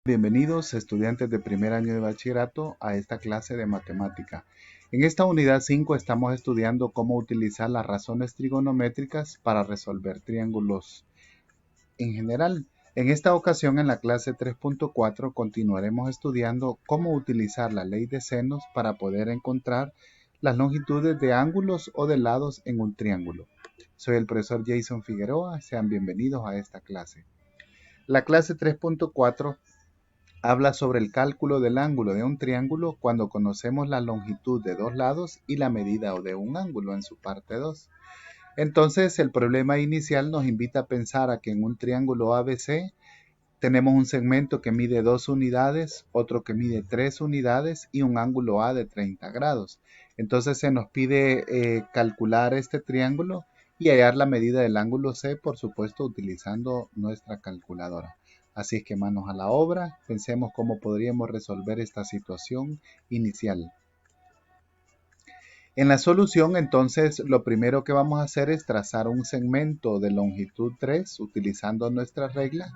Bienvenidos estudiantes de primer año de bachillerato a esta clase de matemática. En esta unidad 5 estamos estudiando cómo utilizar las razones trigonométricas para resolver triángulos en general. En esta ocasión, en la clase 3.4, continuaremos estudiando cómo utilizar la ley de senos para poder encontrar las longitudes de ángulos o de lados en un triángulo. Soy el profesor Jason Figueroa, sean bienvenidos a esta clase. La clase 3.4 habla sobre el cálculo del ángulo de un triángulo cuando conocemos la longitud de dos lados y la medida de un ángulo en su parte 2. Entonces, el problema inicial nos invita a pensar a que en un triángulo ABC tenemos un segmento que mide 2 unidades, otro que mide 3 unidades y un ángulo A de 30 grados. Entonces se nos pide calcular este triángulo y hallar la medida del ángulo C, por supuesto, utilizando nuestra calculadora. Así es que manos a la obra, pensemos cómo podríamos resolver esta situación inicial. En la solución, entonces, lo primero que vamos a hacer es trazar un segmento de longitud 3 utilizando nuestra regla.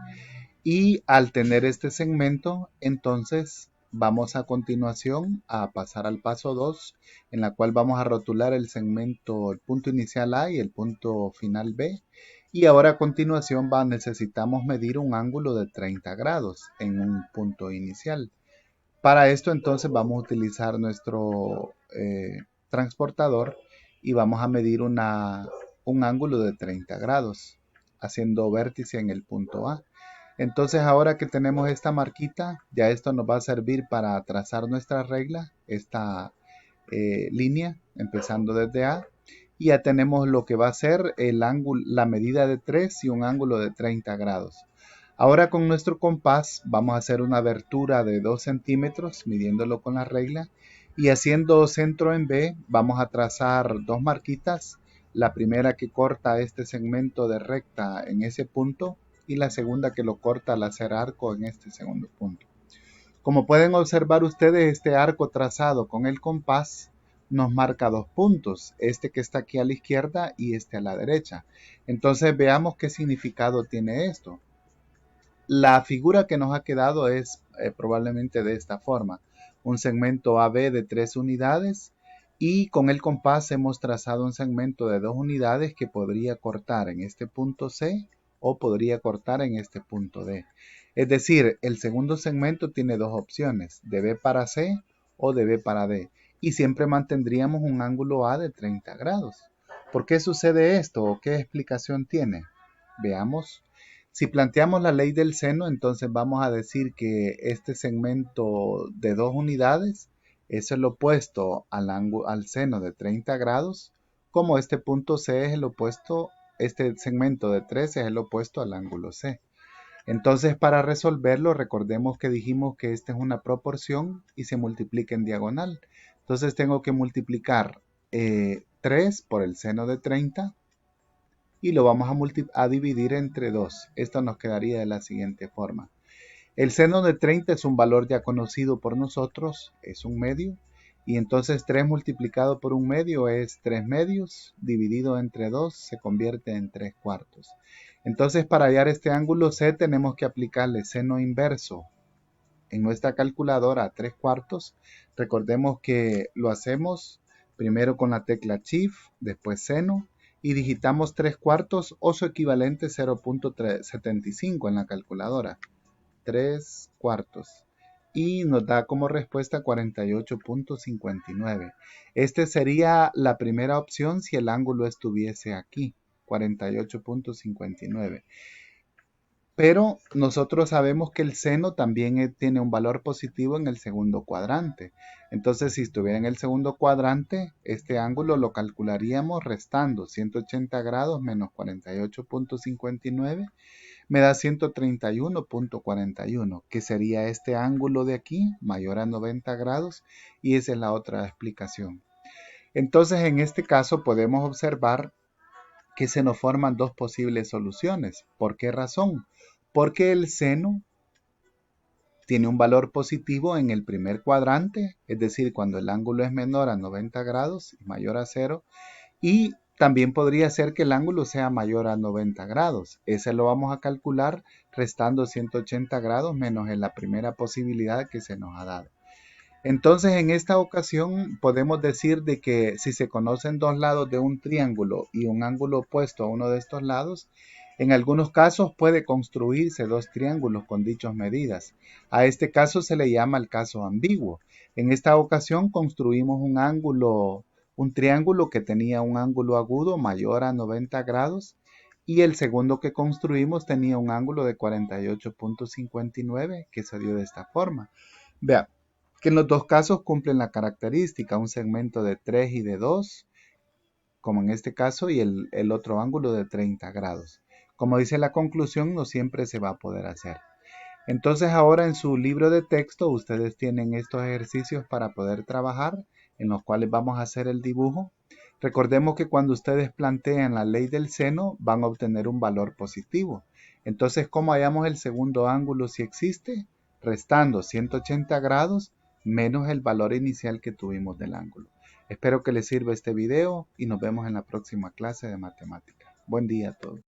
Y al tener este segmento, entonces vamos a continuación a pasar al paso 2, en la cual vamos a rotular el segmento, el punto inicial A y el punto final B. Y ahora a continuación necesitamos medir un ángulo de 30 grados en un punto inicial. Para esto entonces vamos a utilizar nuestro transportador y vamos a medir un ángulo de 30 grados, haciendo vértice en el punto A. Entonces ahora que tenemos esta marquita, ya esto nos va a servir para trazar nuestra regla, esta línea, empezando desde A. Y ya tenemos lo que va a ser el ángulo, la medida de 3 y un ángulo de 30 grados. Ahora con nuestro compás vamos a hacer una abertura de 2 centímetros, midiéndolo con la regla. Y haciendo centro en B, vamos a trazar dos marquitas. La primera que corta este segmento de recta en ese punto y la segunda que lo corta al hacer arco en este segundo punto. Como pueden observar ustedes, este arco trazado con el compás nos marca dos puntos, este que está aquí a la izquierda y este a la derecha. Entonces veamos qué significado tiene esto. La figura que nos ha quedado es probablemente de esta forma. Un segmento AB de 3 unidades y con el compás hemos trazado un segmento de 2 unidades que podría cortar en este punto C o podría cortar en este punto D. Es decir, el segundo segmento tiene dos opciones, de B para C o de B para D. Y siempre mantendríamos un ángulo A de 30 grados. ¿Por qué sucede esto o qué explicación tiene? Veamos. Si planteamos la ley del seno, entonces vamos a decir que este segmento de 2 unidades es el opuesto al seno de 30 grados, como este punto C es el opuesto, este segmento de 3 es el opuesto al ángulo C. Entonces, para resolverlo, recordemos que dijimos que esta es una proporción y se multiplica en diagonal. Entonces tengo que multiplicar 3 por el seno de 30 y lo vamos a dividir entre 2. Esto nos quedaría de la siguiente forma. El seno de 30 es un valor ya conocido por nosotros, es un medio. Y entonces 3 multiplicado por un medio es 3 medios, dividido entre 2 se convierte en 3 cuartos. Entonces para hallar este ángulo C tenemos que aplicarle seno inverso en nuestra calculadora a 3 cuartos. Recordemos que lo hacemos primero con la tecla Shift, después seno, y digitamos 3 cuartos o su equivalente 0.75 en la calculadora. 3 cuartos. Y nos da como respuesta 48.59. Esta sería la primera opción si el ángulo estuviese aquí, 48.59. Pero nosotros sabemos que el seno también tiene un valor positivo en el segundo cuadrante. Entonces, si estuviera en el segundo cuadrante, este ángulo lo calcularíamos restando 180 grados menos 48.59, me da 131.41, que sería este ángulo de aquí, mayor a 90 grados, y esa es la otra explicación. Entonces, en este caso podemos observar que se nos forman dos posibles soluciones. ¿Por qué razón? Porque el seno tiene un valor positivo en el primer cuadrante, es decir, cuando el ángulo es menor a 90 grados y mayor a 0, y también podría ser que el ángulo sea mayor a 90 grados. Ese lo vamos a calcular restando 180 grados menos en la primera posibilidad que se nos ha dado. Entonces, en esta ocasión podemos decir de que si se conocen dos lados de un triángulo y un ángulo opuesto a uno de estos lados, en algunos casos puede construirse dos triángulos con dichas medidas. A este caso se le llama el caso ambiguo. En esta ocasión construimos un triángulo que tenía un ángulo agudo mayor a 90 grados y el segundo que construimos tenía un ángulo de 48.59 que se dio de esta forma. Vea que en los dos casos cumplen la característica, un segmento de 3 y de 2, como en este caso, y el otro ángulo de 30 grados. Como dice la conclusión, no siempre se va a poder hacer. Entonces ahora en su libro de texto ustedes tienen estos ejercicios para poder trabajar, en los cuales vamos a hacer el dibujo. Recordemos que cuando ustedes plantean la ley del seno van a obtener un valor positivo. Entonces, ¿cómo hallamos el segundo ángulo si existe? Restando 180 grados menos el valor inicial que tuvimos del ángulo. Espero que les sirva este video y nos vemos en la próxima clase de matemáticas. Buen día a todos.